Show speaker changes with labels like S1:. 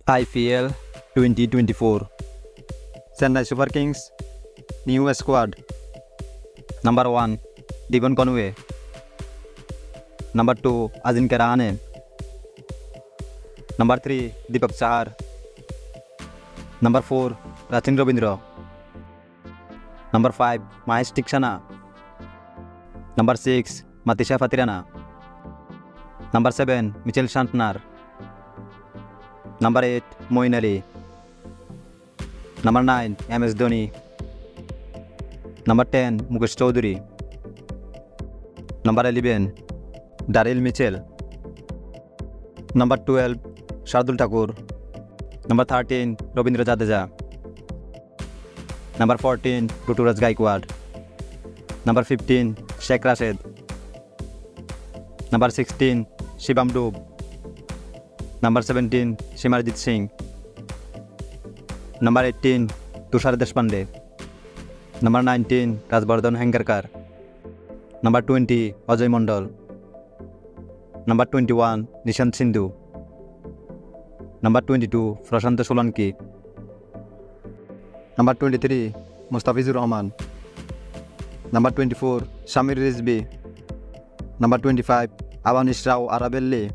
S1: IPL 2024 Chennai Super Kings New Squad. Number 1 Devon Conway. Number 2 Ajinkya Rahane. Number 3 Deepak Chahar. Number 4 Rachin Ravindra. Number 5 Mahesh Theekshana. Number 6 Matisha Fatirana. Number 7 Mitchell Santner. Number 8 Moeen Ali. Number 9 MS Dhoni. Number 10 Mukesh Choudhary. Number 11 Daryl Mitchell. Number 12 Shardul Thakur. Number 13 Ravindra Jadeja. Number 14 Ruturaj Gaikwad. Number 15 Sheikh Rashid. Number 16 Shivam Dube. Number 17 Simarjit Singh. Number 18 Tushar Deshpande. Number 19 Rajbardhan Hengarkar. Number 20 Ajay Mondal. Number 21 Nishant Sindhu. Number 22 Prashant Solanki. Number 23 Mustafizur Rahman. Number 24 Shamir Rizvi. Number 25 Avaneesh Rao Arabelli.